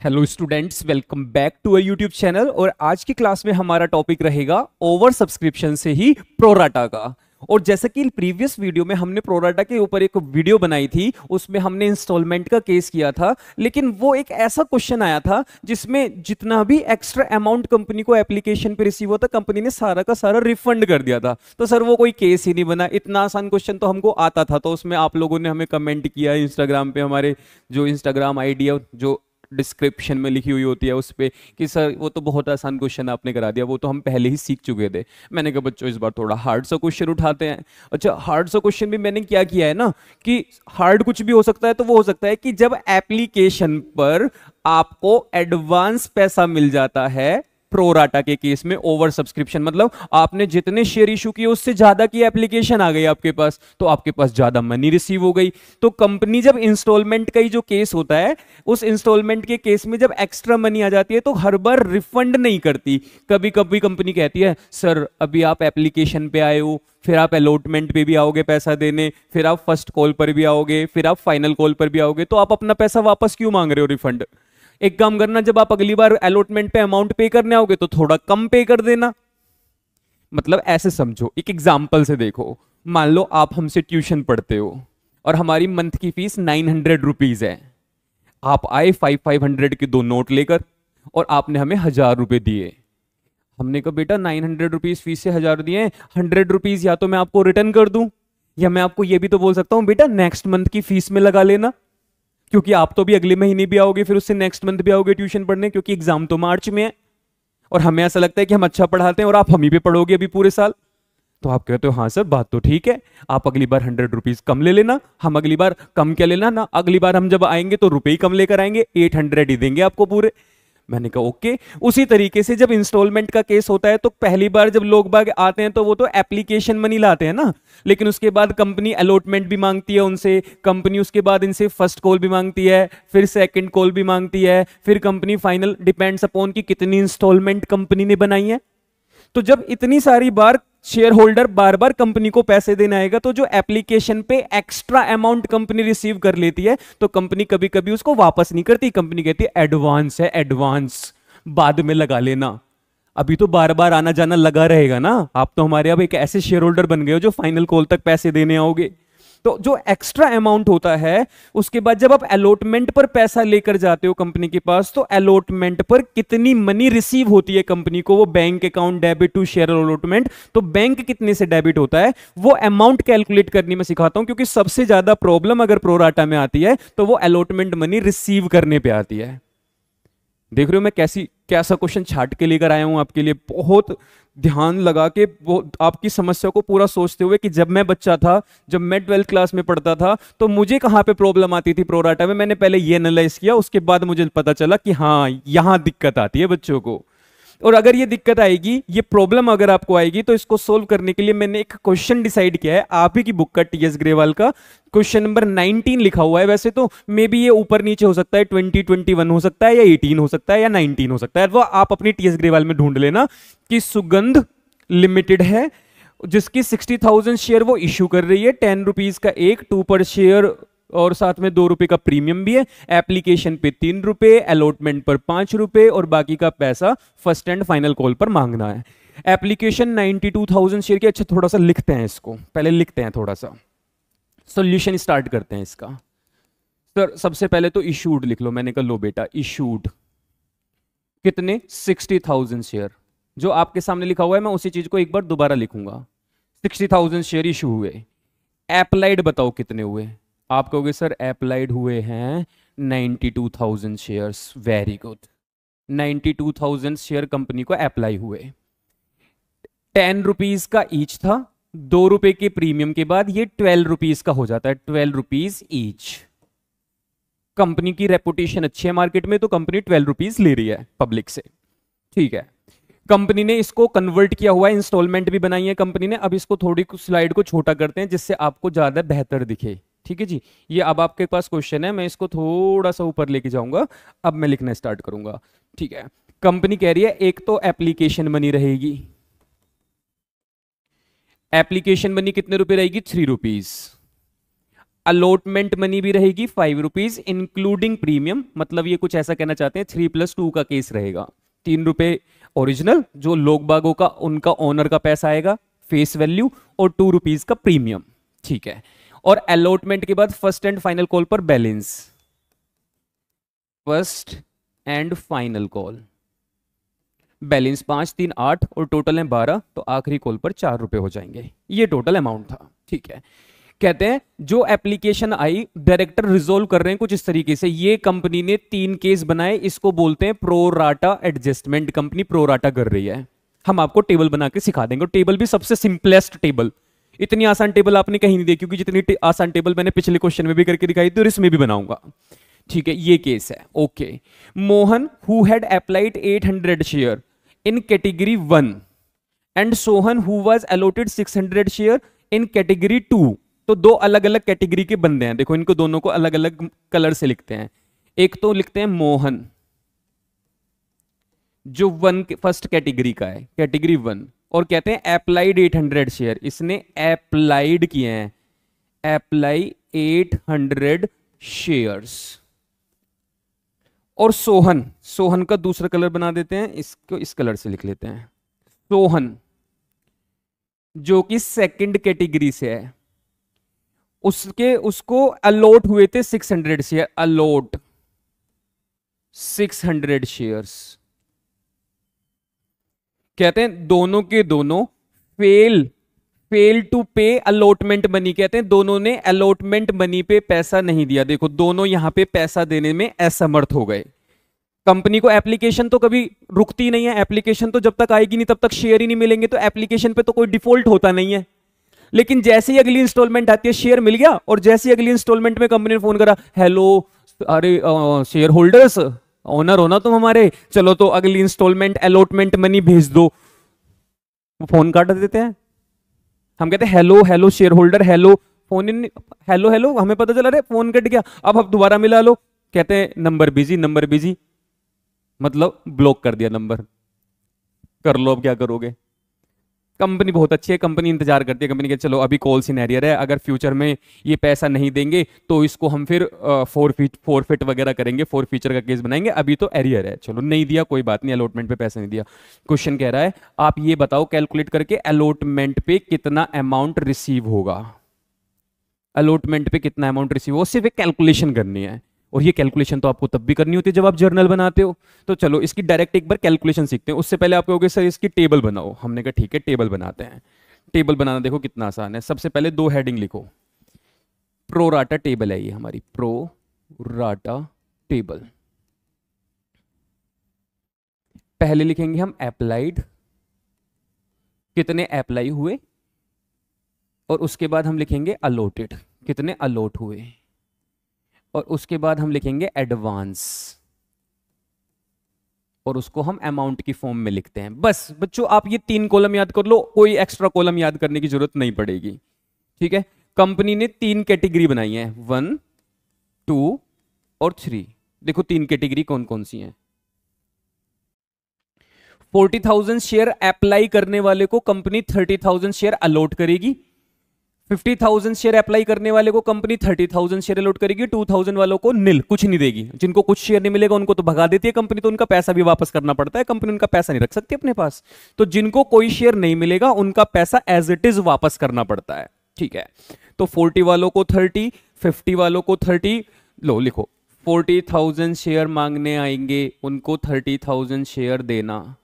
Hello students, welcome back to a YouTube channel. और आज की क्लास में हमारा टॉपिक रहेगा ओवर सब्सक्रिप्शन से ही प्रोराटा का। और जैसे कि प्रीवियस वीडियो में हमने प्रोराटा के ऊपर एक वीडियो बनाई थी, उसमें हमने इंस्टॉलमेंट का केस किया था, लेकिन वो एक ऐसा क्वेश्चन आया था जिसमें जितना भी एक्स्ट्रा अमाउंट कंपनी को एप्लीकेशन पे रिसीव होता, कंपनी ने सारा का सारा रिफंड कर दिया था। तो सर वो कोई केस ही नहीं बना। इतना आसान क्वेश्चन तो हमको आता था, तो उसमें आप लोगों ने हमें कमेंट किया इंस्टाग्राम पे, हमारे जो इंस्टाग्राम आईडी है जो डिस्क्रिप्शन में लिखी हुई होती है उस पे, कि सर वो तो बहुत आसान क्वेश्चन आपने करा दिया, वो तो हम पहले ही सीख चुके थे। मैंने कहा बच्चों इस बार थोड़ा हार्ड सा क्वेश्चन उठाते हैं। अच्छा, हार्ड सा क्वेश्चन भी मैंने क्या किया है ना, कि हार्ड कुछ भी हो सकता है। तो वो हो सकता है कि जब एप्लीकेशन पर आपको एडवांस पैसा मिल जाता है, प्रोराटा के केस में ओवर सब्सक्रिप्शन मतलब आपने जितने शेयर इशू किए उससे ज्यादा की एप्लीकेशन आ गई आपके पास, तो आपके पास ज्यादा मनी रिसीव हो गई। तो कंपनी जब इंस्टॉलमेंट का ही जो केस होता है, उस इंस्टॉलमेंट के केस में जब एक्स्ट्रा मनी आ जाती है तो हर बार रिफंड नहीं करती। कभी कभी कंपनी कहती है सर अभी आप एप्लीकेशन पे आए हो, फिर आप अलॉटमेंट पे भी आओगे पैसा देने, फिर आप फर्स्ट कॉल पर भी आओगे, फिर आप फाइनल कॉल पर भी आओगे, तो आप अपना पैसा वापस क्यों मांग रहे हो रिफंड? एक काम करना, जब आप अगली बार अलॉटमेंट पे अमाउंट पे करने आओगे तो थोड़ा कम पे कर देना। मतलब ऐसे समझो, एक एग्जांपल से देखो। मान लो आप हमसे ट्यूशन पढ़ते हो और हमारी मंथ की फीस 900 रुपीज है। आप आए 500 के दो नोट लेकर और आपने हमें 1000 रुपए दिए। हमने कहा बेटा 900 रुपीज फीस से 1000 दिए, 100 रुपीज या तो मैं आपको रिटर्न कर दूं, या मैं आपको ये भी तो बोल सकता हूं बेटा नेक्स्ट मंथ की फीस में लगा लेना, क्योंकि आप तो भी अगले महीने भी आओगे, फिर उससे नेक्स्ट मंथ भी आओगे ट्यूशन पढ़ने, क्योंकि एग्जाम तो मार्च में है और हमें ऐसा लगता है कि हम अच्छा पढ़ाते हैं और आप हम ही पे पढ़ोगे अभी पूरे साल। तो आप कहते हो हाँ सर बात तो ठीक है, आप अगली बार 100 रुपीज कम ले लेना। हम अगली बार कम क्या लेना ना, अगली बार हम जब आएंगे तो रुपए ही कम लेकर आएंगे, 800 ही देंगे आपको पूरे। मैंने कहा ओके। उसी तरीके से जब इंस्टॉलमेंट का केस होता है तो पहली बार जब लोग बाग आते हैं तो वो तो एप्लीकेशन मनी लाते हैं ना, लेकिन उसके बाद कंपनी अलॉटमेंट भी मांगती है उनसे, कंपनी उसके बाद इनसे फर्स्ट कॉल भी मांगती है, फिर सेकंड कॉल भी मांगती है, फिर कंपनी फाइनल, डिपेंड्स अपॉन कि कितनी इंस्टॉलमेंट कंपनी ने बनाई है। तो जब इतनी सारी बार शेयर होल्डर बार बार कंपनी को पैसे देना आएगा, तो जो एप्लीकेशन पे एक्स्ट्रा अमाउंट कंपनी रिसीव कर लेती है तो कंपनी कभी कभी उसको वापस नहीं करती। कंपनी कहती है एडवांस है, एडवांस बाद में लगा लेना। अभी तो बार बार आना जाना लगा रहेगा ना, आप तो हमारे अब एक ऐसे शेयर होल्डर बन गए हो जो फाइनल कॉल तक पैसे देने आओगे। तो जो एक्स्ट्रा अमाउंट होता है, उसके बाद जब आप अलॉटमेंट पर पैसा लेकर जाते हो कंपनी के पास, तो अलॉटमेंट पर कितनी मनी रिसीव होती है कंपनी को, वो bank account debit to share allotment, तो बैंक कितने से डेबिट होता है वो अमाउंट कैलकुलेट करनी मैं सिखाता हूं, क्योंकि सबसे ज्यादा प्रॉब्लम अगर प्रोराटा में आती है तो वो अलॉटमेंट मनी रिसीव करने पे आती है। देख रहे हो मैं कैसा क्वेश्चन छाट के लेकर आया हूं आपके लिए, बहुत ध्यान लगा के, वो आपकी समस्या को पूरा सोचते हुए कि जब मैं बच्चा था, जब मैं 12th क्लास में पढ़ता था, तो मुझे कहां पे प्रॉब्लम आती थी प्रोराटा में, मैंने पहले ये एनालाइज किया, उसके बाद मुझे पता चला कि हाँ यहां दिक्कत आती है बच्चों को। और अगर ये दिक्कत आएगी, ये प्रॉब्लम अगर आपको आएगी, तो इसको सोल्व करने के लिए मैंने एक क्वेश्चन डिसाइड किया है, आप ही की बुक का टीएस ग्रेवाल का क्वेश्चन नंबर 19 लिखा हुआ है। वैसे तो मे बी ये ऊपर नीचे हो सकता है, 20, 21 हो सकता है, या 18 हो सकता है, या 19 हो सकता है, वो आप अपनी टीएस ग्रेवाल में ढूंढ लेना। कि सुगंध लिमिटेड है जिसकी 60,000 शेयर वो इशू कर रही है, 10 रुपीज का एक 2 पर शेयर, और साथ में 2 रुपए का प्रीमियम भी है। एप्लीकेशन पे 3 रुपए, अलॉटमेंट पर 5 रुपए, और बाकी का पैसा फर्स्ट एंड फाइनल कॉल पर मांगना है। एप्लीकेशन 92,000 शेयर की। अच्छा थोड़ा सा लिखते हैं इसको, पहले लिखते हैं थोड़ा सा, सॉल्यूशन स्टार्ट करते हैं इसका। सर सबसे पहले तो इशूड लिख लो। मैंने कहा लो बेटा इशूड कितने, 60,000 शेयर, जो आपके सामने लिखा हुआ है मैं उसी चीज को एक बार दोबारा लिखूंगा। 60,000 शेयर इशू हुए। एप्लाइड बताओ कितने हुए, आप कहोगे सर एप्लाइड हुए हैं 92,000 shares. Very good, 92,000 share company को अप्लाई हुए। 10 रुपीज का ईच था, 2 रुपए के प्रीमियम के बाद ये 12 रुपीज का हो जाता है, 12 रुपीज ईच। कंपनी की रेपुटेशन अच्छी है मार्केट में, तो कंपनी 12 रुपीज ले रही है पब्लिक से, ठीक है। कंपनी ने इसको कन्वर्ट किया हुआ है, इंस्टॉलमेंट भी बनाई है कंपनी ने। अब इसको थोड़ी स्लाइड को छोटा करते हैं जिससे आपको ज्यादा बेहतर दिखे, ठीक है जी। ये अब आपके पास क्वेश्चन है, मैं इसको थोड़ा सा ऊपर लेके जाऊंगा, अब मैं लिखना स्टार्ट करूंगा, ठीक है। कंपनी कह रही है एक तो एप्लीकेशन मनी रहेगी, एप्लीकेशन मनी कितने रुपए रहेगी, 3 रुपीज। अलॉटमेंट मनी भी रहेगी 5 रुपीज इंक्लूडिंग प्रीमियम, मतलब ये कुछ ऐसा कहना चाहते हैं 3+2 का केस रहेगा। 3 रुपए ओरिजिनल जो लोग बागों का उनका ओनर का पैसा आएगा फेस वैल्यू, और 2 रुपीज का प्रीमियम, ठीक है। और अलॉटमेंट के बाद फर्स्ट एंड फाइनल कॉल पर balance, first and final call balance 5 3 8 और टोटल है 12, तो आखिरी कॉल पर 4 रुपए हो जाएंगे। ये टोटल अमाउंट था, ठीक है। कहते हैं जो एप्लीकेशन आई डायरेक्टर रिजोल्व कर रहे हैं कुछ इस तरीके से, ये कंपनी ने 3 केस बनाए, इसको बोलते हैं प्रोराटा एडजस्टमेंट। कंपनी प्रोराटा कर रही है, हम आपको टेबल बना के सिखा देंगे, टेबल भी सबसे सिंपलेस्ट टेबल। इतनी आसान टेबल आपने कहीं नहीं देखी, क्योंकि जितनी आसान टेबल मैंने पिछले क्वेश्चन में भी करके दिखाई थी और इसमें भी बनाऊंगा, ठीक है। ये केस है, okay. Mohan who had applied 800 share in category 1 and Sohan who was allotted 600 share in category 2। तो दो अलग अलग कैटेगरी के बंदे हैं, देखो इनको दोनों को अलग अलग कलर से लिखते हैं। एक तो लिखते हैं मोहन जो फर्स्ट कैटेगरी का है, कैटेगरी 1, और कहते हैं अप्लाइड 800 शेयर, इसने अप्लाइड किए हैं, अप्लाई 800 शेयर्स। और सोहन, सोहन का दूसरा कलर बना देते हैं, इसको इस कलर से लिख लेते हैं। सोहन जो कि सेकंड कैटेगरी से है, उसको अलॉट हुए थे 600 शेयर, अलॉट 600 शेयर्स। कहते हैं दोनों के दोनों फेल टू पे अलॉटमेंट मनी, कहते हैं दोनों ने अलॉटमेंट मनी पे पैसा नहीं दिया। देखो दोनों यहां पे पैसा देने में असमर्थ हो गए। कंपनी को एप्लीकेशन तो कभी रुकती नहीं है, एप्लीकेशन तो जब तक आएगी नहीं तब तक शेयर ही नहीं मिलेंगे, तो एप्लीकेशन पे तो कोई डिफॉल्ट होता नहीं है। लेकिन जैसे ही अगली इंस्टॉलमेंट आती है शेयर मिल गया, और जैसे ही अगली इंस्टॉलमेंट में कंपनी ने फोन करा, हेलो अरे शेयर होल्डर्स, ओनर हो ना तुम हमारे, चलो तो अगली इंस्टॉलमेंट अलॉटमेंट मनी भेज दो, फोन काट देते हैं। हम कहते हैं hello hello share holder, hello phone in, hello hello, हमें पता चला रे फोन कट गया, अब आप दोबारा मिला लो, कहते हैं नंबर बिजी, नंबर बिजी, मतलब ब्लॉक कर दिया नंबर, कर लो अब क्या करोगे। कंपनी बहुत अच्छी है, कंपनी इंतजार करती है, कंपनी के चलो अभी कॉल सीनेरियर है, अगर फ्यूचर में ये पैसा नहीं देंगे तो इसको हम फिर फोरफिट वगैरह करेंगे, फोर फीचर का केस बनाएंगे, अभी तो एरियर है, चलो नहीं दिया कोई बात नहीं, अलॉटमेंट पे पैसा नहीं दिया। क्वेश्चन कह रहा है आप ये बताओ कैलकुलेट करके अलॉटमेंट पे कितना अमाउंट रिसीव होगा, अलॉटमेंट पे कितना अमाउंट रिसीव होगा, सिर्फ एक कैलकुलेशन करनी है। और ये कैलकुलेशन तो आपको तब भी करनी होती है जब आप जर्नल बनाते हो। तो चलो इसकी डायरेक्ट एक बार कैलकुलेशन सीखते हैं, उससे पहले आप कहोगे सर इसकी टेबल बनाओ, हमने कहा ठीक है टेबल बनाते हैं। टेबल बनाना देखो कितना आसान है, सबसे पहले 2 हेडिंग लिखो, प्रो राटा टेबल है ये हमारी, प्रो राटा टेबल। पहले लिखेंगे हम अप्लाइड, कितने अप्लाई हुए, और उसके बाद हम लिखेंगे अलॉटेड, कितने अलॉट हुए, और उसके बाद हम लिखेंगे एडवांस, और उसको हम अमाउंट की फॉर्म में लिखते हैं। बस बच्चों आप ये 3 कॉलम याद कर लो, कोई एक्स्ट्रा कॉलम याद करने की जरूरत नहीं पड़ेगी, ठीक है। कंपनी ने 3 कैटेगरी बनाई है, 1 2 और 3। देखो 3 कैटेगरी कौन कौन सी हैं। 40,000 शेयर अप्लाई करने वाले को कंपनी 30,000 शेयर अलॉट करेगी, 50,000 शेयर अप्लाई करने वाले को कंपनी 30,000 शेयर अलॉट करेगी, 2,000 वालों को निल, कुछ नहीं देगी। जिनको कुछ शेयर नहीं मिलेगा उनको तो भगा देती है कंपनी, तो उनका पैसा भी वापस करना पड़ता है, कंपनी उनका पैसा नहीं रख सकती अपने पास। तो जिनको कोई शेयर नहीं मिलेगा उनका पैसा एज इट इज वापस करना पड़ता है, ठीक है। तो 40 वालों को 30, 50 वालों को 30, लो लिखो 40,000 शेयर मांगने आएंगे उनको 30,000 शेयर देना,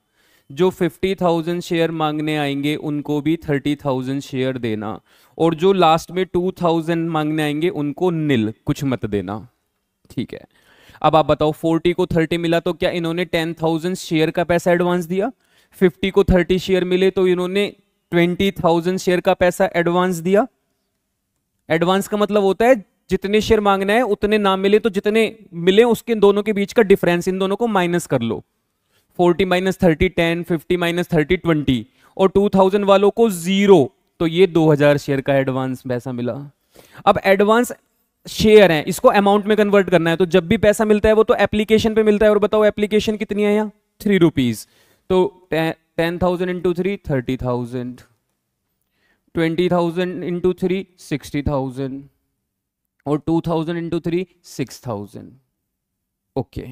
जो 50,000 शेयर मांगने आएंगे उनको भी 30,000 शेयर देना, और जो लास्ट में 2,000 मांगने आएंगे उनको निल, कुछ मत देना, ठीक है। अब आप बताओ 40 को 30 मिला तो क्या इन्होंने 10,000 शेयर का पैसा एडवांस दिया, 50 को 30 शेयर मिले तो इन्होंने 20,000 शेयर का पैसा एडवांस दिया। एडवांस का मतलब होता है जितने शेयर मांगना है उतने ना मिले तो जितने मिले उसके दोनों के बीच का डिफरेंस, इन दोनों को माइनस कर लो, 40 माइनस 30 10, 50 माइनस 30 20, और 2,000 वालों को 0, तो ये 2,000 शेयर का एडवांस पैसा मिला। अब एडवांस शेयर है, इसको अमाउंट में कन्वर्ट करना है, तो जब भी पैसा मिलता है वो तो एप्लीकेशन पे मिलता है, और बताओ एप्लीकेशन कितनी है यहाँ 3 रुपीज, तो 10,000 इंटू 3 30,000, 20,000 इंटू 3 60,000, और 2000 इंटू 3 6000। ओके,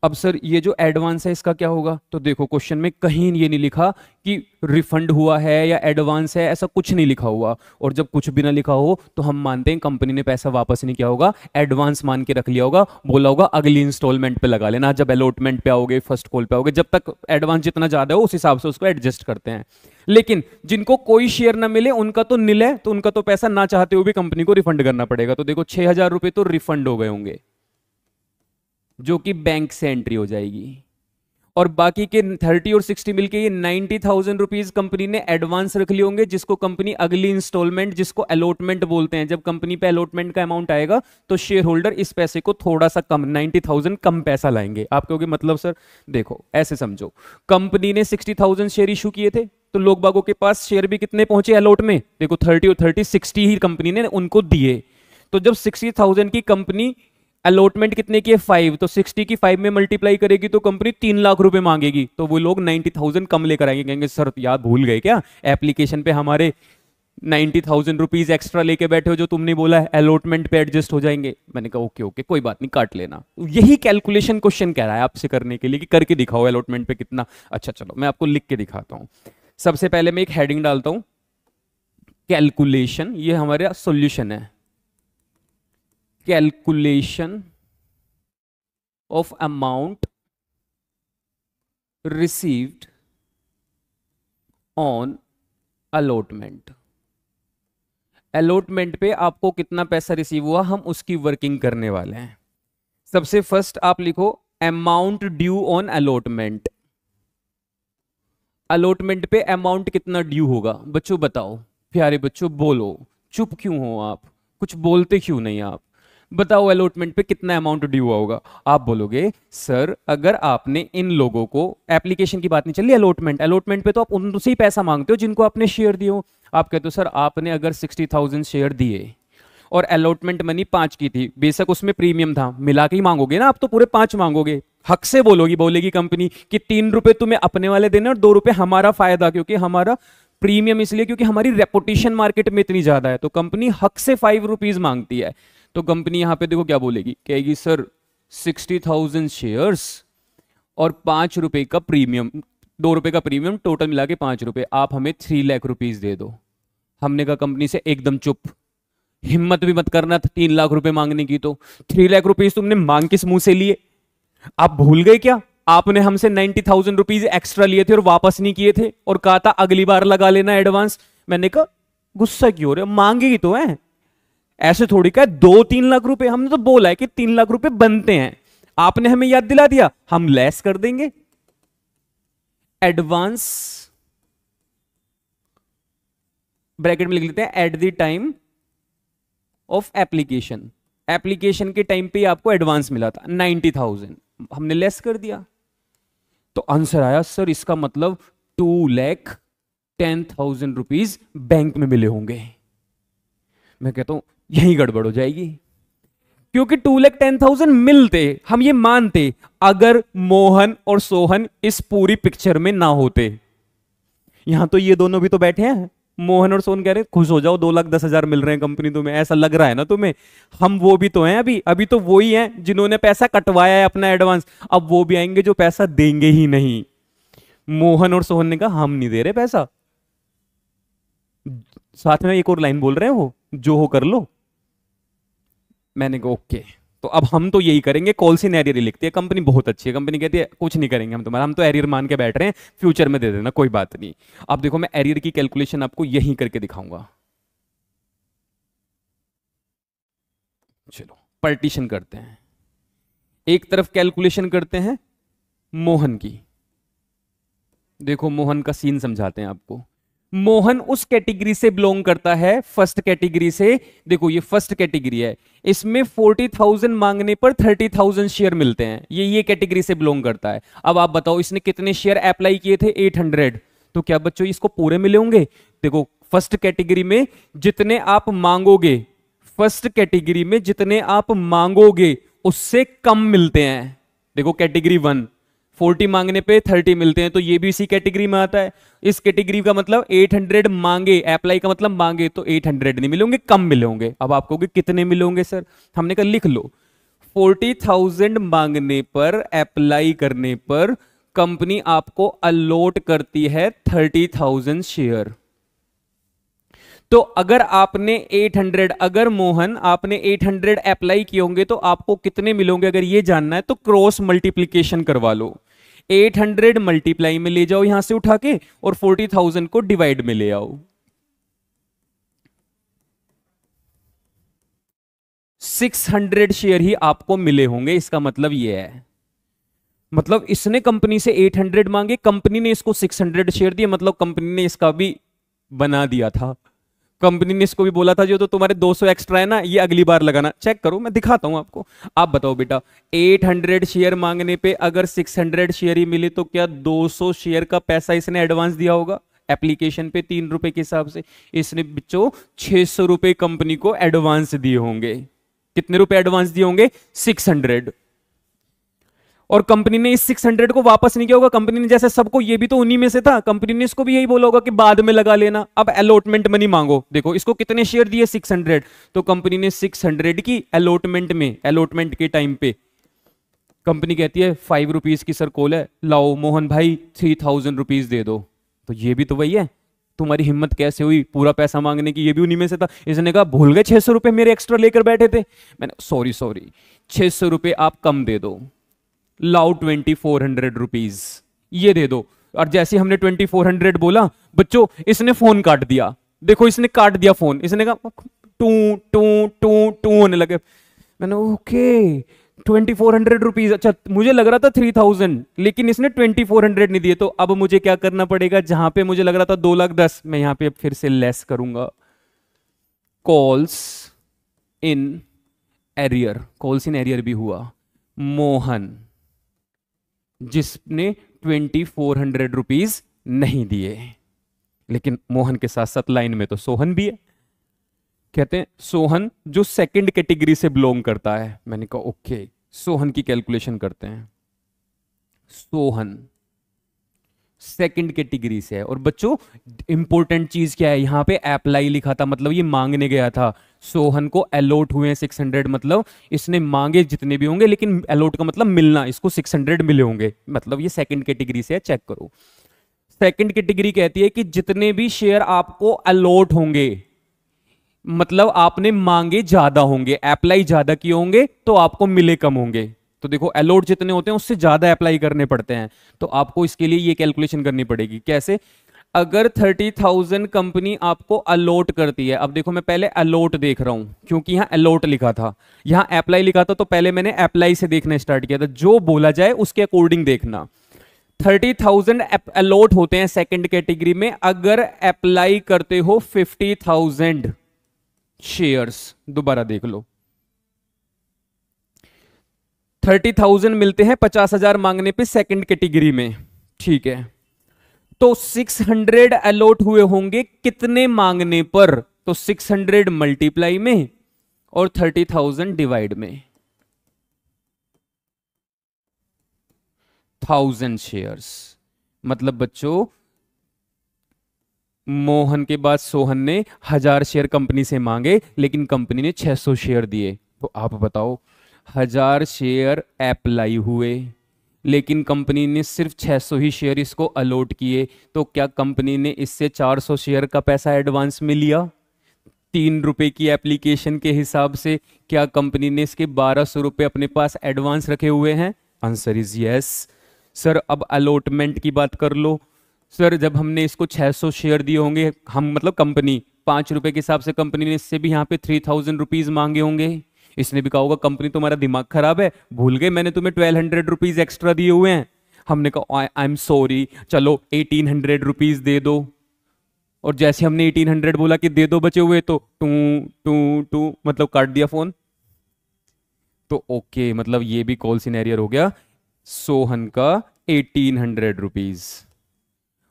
अब सर ये जो एडवांस है इसका क्या होगा? तो देखो क्वेश्चन में कहीं ये नहीं लिखा कि रिफंड हुआ है या एडवांस है, ऐसा कुछ नहीं लिखा हुआ। और जब कुछ भी ना लिखा हो तो हम मानते हैं कंपनी ने पैसा वापस नहीं किया होगा, एडवांस मान के रख लिया होगा, बोला होगा अगली इंस्टॉलमेंट पे लगा लेना, जब अलॉटमेंट पे आओगे, फर्स्ट कॉल पे आओगे, जब तक एडवांस जितना ज्यादा हो उस हिसाब से उसको एडजस्ट करते हैं। लेकिन जिनको कोई शेयर ना मिले उनका तो नील है, तो उनका तो पैसा ना चाहते हुए भी कंपनी को रिफंड करना पड़ेगा। तो देखो 6000 रुपए तो रिफंड हो गए होंगे, जो कि बैंक से एंट्री हो जाएगी। और बाकी के 30 और 60 मिलके ये 90,000 रुपीज कंपनी ने एडवांस रख लिए होंगे, जिसको कंपनी अगली इंस्टॉलमेंट, जिसको अलॉटमेंट बोलते हैं, जब कंपनी पे अलॉटमेंट का अमाउंट आएगा तो शेयर होल्डर इस पैसे को थोड़ा सा कम, 90,000 कम पैसा लाएंगे। आप कहोगे मतलब सर? देखो ऐसे समझो, कंपनी ने 60,000 शेयर इशू किए थे, तो लोग बागों के पास शेयर भी कितने पहुंचे अलॉट में? देखो 30 और 30 60 ही कंपनी ने उनको दिए। तो जब 60,000 की कंपनी अलॉटमेंट कितने की है? 5, तो 60 की 5 में मल्टीप्लाई करेगी तो कंपनी 3 लाख रुपए मांगेगी, तो वो लोग 90,000 कम लेकर आएंगे। कहेंगे सर याद भूल गए क्या, एप्लीकेशन पे हमारे 90,000 रुपीज एक्स्ट्रा लेके बैठे हो, जो तुमने बोला है अलॉटमेंट पे एडजस्ट हो जाएंगे। मैंने कहा ओके ओके कोई बात नहीं, काट लेना। यही कैलकुलेशन क्वेश्चन कह रहा है आपसे करने के लिए कि करके दिखाओ अलॉटमेंट पे कितना। अच्छा चलो मैं आपको लिख के दिखाता हूं। सबसे पहले मैं एक हेडिंग डालता हूं, कैलकुलेशन, ये हमारा सॉल्यूशन है, calculation of amount received on allotment. Allotment पे आपको कितना पैसा रिसीव हुआ, हम उसकी वर्किंग करने वाले हैं। सबसे फर्स्ट आप लिखो amount due on allotment. Allotment पे अमाउंट कितना ड्यू होगा बच्चों? बताओ प्यारे बच्चों, बोलो, चुप क्यों हो आप, कुछ बोलते क्यों नहीं आप? बताओ अलॉटमेंट पे कितना अमाउंट ड्यू हुआ होगा? आप बोलोगे सर अगर आपने इन लोगों को, एप्लीकेशन की बात नहीं चल रही, अलॉटमेंट पे तो आप उनसे ही पैसा मांगते हो जिनको आपने शेयर दिए हो। आप कहते हो सर आपने अगर 60,000 शेयर दिए और अलॉटमेंट मनी 5 की थी, बेशक उसमें प्रीमियम था, मिला के ही मांगोगे ना, आप तो पूरे 5 मांगोगे, हक से बोलेगी कंपनी कि 3 रुपए तुम्हें अपने वाले देने और 2 रुपए हमारा फायदा, क्योंकि हमारा प्रीमियम इसलिए क्योंकि हमारी रेपुटेशन मार्केट में इतनी ज्यादा है, तो कंपनी हक से 5 रुपीज मांगती है। तो कंपनी यहां पे देखो क्या बोलेगी, कहेगी सर 60,000 शेयर्स और 5 रुपए का प्रीमियम, 2 रुपए का प्रीमियम, टोटल मिला के 5 रुपए, आप हमें 3 लाख रुपीज दे दो। हमने कहा कंपनी से एकदम चुप, हिम्मत भी मत करना 3 लाख रुपए मांगने की। तो 3 लाख रुपीज तुमने मांग किस मुंह से लिए? आप भूल गए क्या? आपने हमसे 90,000 रुपीज एक्स्ट्रा लिए थे और वापस नहीं किए थे और कहा था अगली बार लगा लेना एडवांस। मैंने कहा गुस्सा क्यों हो रहे हो, मांगे ही तो है, ऐसे थोड़ी का 2-3 लाख रुपए, हमने तो बोला है कि 3 लाख रुपए बनते हैं, आपने हमें याद दिला दिया, हम लेस कर देंगे। एडवांस ब्रैकेट में लिख लेते हैं at the time of application, application के टाइम पे आपको एडवांस मिला था 90,000, हमने लेस कर दिया। तो आंसर आया सर इसका मतलब 2,10,000 रुपीज बैंक में मिले होंगे। मैं कहता हूं यही गड़बड़ हो जाएगी, क्योंकि 2,10,000 मिलते, हम ये मानते अगर मोहन और सोहन इस पूरी पिक्चर में ना होते। यहां तो ये दोनों भी तो बैठे हैं, मोहन और सोहन कह रहे हैं खुश हो जाओ 2,10,000 मिल रहे हैं कंपनी तुम्हें, ऐसा लग रहा है ना तुम्हें, हम वो भी तो हैं, अभी तो वो ही हैं जिन्होंने पैसा कटवाया है अपना एडवांस, अब वो भी आएंगे जो पैसा देंगे ही नहीं। मोहन और सोहन ने कहा हम नहीं दे रहे पैसा, साथ में एक और लाइन बोल रहे हैं वो, जो हो कर लो। मैंने कहा ओके, तो अब हम तो यही करेंगे, कॉल सी एरियर लिखती है कंपनी, बहुत अच्छी है कंपनी, कहती है कुछ नहीं करेंगे हम तुम्हारा, हम तो एरियर मान के बैठ रहे हैं, फ्यूचर में दे देना कोई बात नहीं। अब देखो मैं एरियर की कैलकुलेशन आपको यही करके दिखाऊंगा। चलो पार्टीशन करते हैं, एक तरफ कैलकुलेशन करते हैं मोहन की। देखो मोहन का सीन समझाते हैं आपको। मोहन उस कैटेगरी से बिलोंग करता है, फर्स्ट कैटेगरी से। देखो ये फर्स्ट कैटेगरी है, इसमें 40,000 मांगने पर 30,000 शेयर मिलते हैं, ये कैटेगरी से बिलोंग करता है। अब आप बताओ इसने कितने शेयर अप्लाई किए थे? 800। तो क्या बच्चों इसको पूरे मिले होंगे? देखो फर्स्ट कैटेगरी में जितने आप मांगोगे, फर्स्ट कैटेगरी में जितने आप मांगोगे उससे कम मिलते हैं। देखो कैटेगरी 1 40 मांगने पे 30 मिलते हैं, तो ये भी इसी कैटेगरी में आता है। इस कैटेगरी का मतलब 800 मांगे, अप्लाई का मतलब मांगे, तो 800 नहीं मिलेंगे, कम मिलेंगे। अब आप कहोगे कितने मिलेंगे सर, हमने कहा लिख लो, 40,000 मांगने पर, अप्लाई करने पर कंपनी आपको अलॉट करती है 30,000 शेयर। तो अगर आपने 800, अगर मोहन आपने 800 अप्लाई किए होंगे तो आपको कितने मिलोगे, अगर ये जानना है तो क्रॉस मल्टीप्लीकेशन करवा लो। 800 मल्टीप्लाई में ले जाओ यहां से उठा के, और 40,000 को डिवाइड में ले आओ। 600 शेयर ही आपको मिले होंगे, इसका मतलब ये है। मतलब इसने कंपनी से 800 मांगे, कंपनी ने इसको 600 शेयर दिए, मतलब कंपनी ने इसका भी बना दिया था। कंपनी ने इसको भी बोला था जो तो तुम्हारे 200 एक्स्ट्रा है ना, ये अगली बार लगाना, चेक करो, मैं दिखाता हूं आपको। आप बताओ बेटा, 800 शेयर मांगने पे अगर 600 शेयर ही मिले तो क्या 200 शेयर का पैसा इसने एडवांस दिया होगा? एप्लीकेशन पे 3 रुपए के हिसाब से इसने बच्चों 600 रुपए कंपनी को एडवांस दिए होंगे। कितने रुपए एडवांस दिए होंगे? 600। और कंपनी ने इस 600 को वापस नहीं किया होगा। कंपनी ने जैसे सबको, ये भी तो उन्हीं में से था, कंपनी ने इसको भी यही बोला होगा कि बाद में लगा लेना, अब अलॉटमेंट मनी मांगो। देखो इसको कितने शेयर दिए? 600। तो कंपनी ने 600 की अलॉटमेंट में, अलॉटमेंट के टाइम पे कंपनी कहती है 5 रुपीज की सर कॉल है, लाओ मोहन भाई 3000 रुपीज दे दो। तो ये भी तो वही है। तुम्हारी हिम्मत कैसे हुई पूरा पैसा मांगने की? ये भी उन्हीं में से था। इसने कहा भूल गए 600 रुपए मेरे एक्स्ट्रा लेकर बैठे थे। मैंने सॉरी 600 रुपए आप कम दे दो, लाओ 2400 रुपीज ये दे दो। और जैसे हमने 2400 बोला बच्चों, इसने फोन काट दिया। देखो इसने काट दिया फोन, इसने कहा टू टू टू टू होने लगे। मैंने ओके 2400 रुपीज, अच्छा मुझे लग रहा था 3000, लेकिन इसने 2400 नहीं दिए। तो अब मुझे क्या करना पड़ेगा? जहां पे मुझे लग रहा था 2,10,000, मैं यहां पे फिर से लेस करूंगा। Calls in arrear, calls in arrear भी हुआ। मोहन जिसने 2400 रुपीज नहीं दिए, लेकिन मोहन के साथ साथ लाइन में तो सोहन भी है। कहते हैं सोहन जो सेकंड कैटेगरी से बिलोंग करता है। मैंने कहा ओके, सोहन की कैलकुलेशन करते हैं। सोहन सेकंड कैटेगरी से है। और बच्चों इंपॉर्टेंट चीज क्या है, यहां पे अप्लाई लिखा था, मतलब ये मांगने गया था। सोहन को अलॉट हुए हैं 600, मतलब इसने मांगे जितने भी होंगे, लेकिन अलॉट का मतलब मिलना, इसको 600 मिले होंगे, मतलब ये सेकंड कैटेगरी से है। चेक करो, सेकंड कैटेगरी कहती है कि जितने भी शेयर आपको अलॉट होंगे, मतलब आपने मांगे ज्यादा होंगे, अप्लाई ज्यादा किए होंगे, तो आपको मिले कम होंगे। तो देखो अलॉट जितने होते हैं उससे ज्यादा अप्लाई करने पड़ते हैं। तो आपको इसके लिए ये कैलकुलेशन करनी पड़ेगी। कैसे? अगर 30,000 कंपनी आपको अलॉट करती है, अब देखो मैं पहले अलॉट देख रहा हूं क्योंकि यहां अलॉट लिखा था, यहां अप्लाई लिखा था, तो पहले मैंने अप्लाई से देखना स्टार्ट किया था। जो बोला जाए उसके अकॉर्डिंग देखना। 30,000 अलॉट होते हैं सेकंड कैटेगरी में अगर अप्लाई करते हो 50,000 शेयर्स। दोबारा देख लो, 30,000 मिलते हैं 50,000 मांगने पे सेकंड कैटेगरी में, ठीक है। तो 600 अलॉट हुए होंगे कितने मांगने पर? तो 600 मल्टीप्लाई में और 30,000 डिवाइड में, 1000 शेयर्स। मतलब बच्चों मोहन के बाद सोहन ने 1000 शेयर कंपनी से मांगे, लेकिन कंपनी ने 600 शेयर दिए। तो आप बताओ 1000 शेयर अप्लाई हुए, लेकिन कंपनी ने सिर्फ 600 ही शेयर इसको अलॉट किए। तो क्या कंपनी ने इससे 400 शेयर का पैसा एडवांस में लिया? 3 रुपए की एप्लीकेशन के हिसाब से क्या कंपनी ने इसके 1200 रुपए अपने पास एडवांस रखे हुए हैं? Answer is yes. सर अब अलॉटमेंट की बात कर लो। सर जब हमने इसको 600 शेयर दिए होंगे, हम मतलब कंपनी 5 रुपए के हिसाब से कंपनी ने इससे भी यहाँ पे 3000 रुपीज मांगे होंगे। इसने भी कहा होगा कंपनी तुम्हारा दिमाग खराब है, भूल गए मैंने तुम्हें 1200 रुपीज एक्स्ट्रा दिए हुए हैं। हमने कहा आई एम सॉरी, चलो 1800 रुपीज दे दो। और जैसे हमने 1800 बोला कि दे दो बचे हुए, तो टू टू टू मतलब काट दिया फोन। तो ओके, मतलब ये भी कॉल सिनेरियर हो गया सोहन का 1800 रुपीज।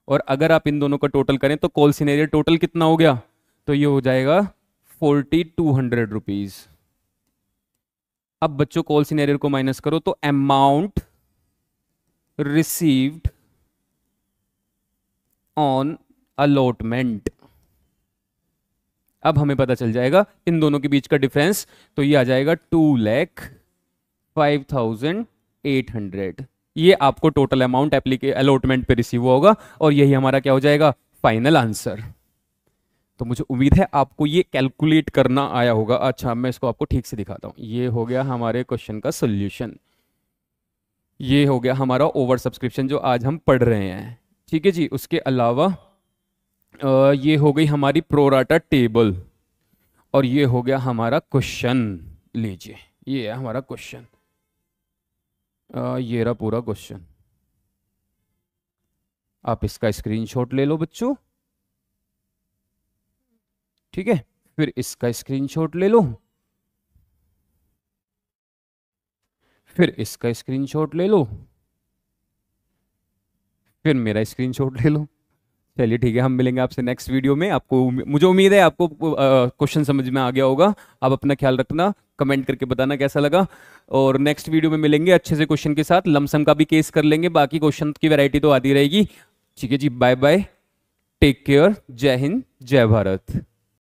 और अगर आप इन दोनों का टोटल करें तो कॉल सिनेरियर टोटल कितना हो गया? तो ये हो जाएगा 4200 रुपीज। अब बच्चों कॉल सिनेरियर को माइनस करो तो अमाउंट रिसीव्ड ऑन अलॉटमेंट। अब हमें पता चल जाएगा इन दोनों के बीच का डिफरेंस, तो ये आ जाएगा 2,05,800। ये आपको टोटल अमाउंट अलॉटमेंट पे रिसीव होगा और यही हमारा क्या हो जाएगा, फाइनल आंसर। तो मुझे उम्मीद है आपको ये कैलकुलेट करना आया होगा। अच्छा, मैं इसको आपको ठीक से दिखाता हूँ। ये हो गया हमारे क्वेश्चन का सोल्यूशन, ये हो गया हमारा ओवर सब्सक्रिप्शन जो आज हम पढ़ रहे हैं। ठीक है जी। उसके अलावा ये हो गई हमारी प्रोराटा टेबल और ये हो गया हमारा क्वेश्चन। लीजिए, ये है हमारा क्वेश्चन, ये रहा पूरा क्वेश्चन। आप इसका स्क्रीनशॉट ले लो बच्चों, ठीक है। फिर इसका स्क्रीनशॉट ले लो, फिर इसका स्क्रीनशॉट ले लो, फिर मेरा स्क्रीनशॉट ले लो। चलिए ठीक है, हम मिलेंगे आपसे नेक्स्ट वीडियो में। आपको, मुझे उम्मीद है आपको क्वेश्चन समझ में आ गया होगा। आप अपना ख्याल रखना, कमेंट करके बताना कैसा लगा। और नेक्स्ट वीडियो में मिलेंगे अच्छे से क्वेश्चन के साथ, लमसम का भी केस कर लेंगे, बाकी क्वेश्चन की वैरायटी तो आती रहेगी। ठीक है जी, बाय बाय, टेक केयर, जय हिंद, जय भारत।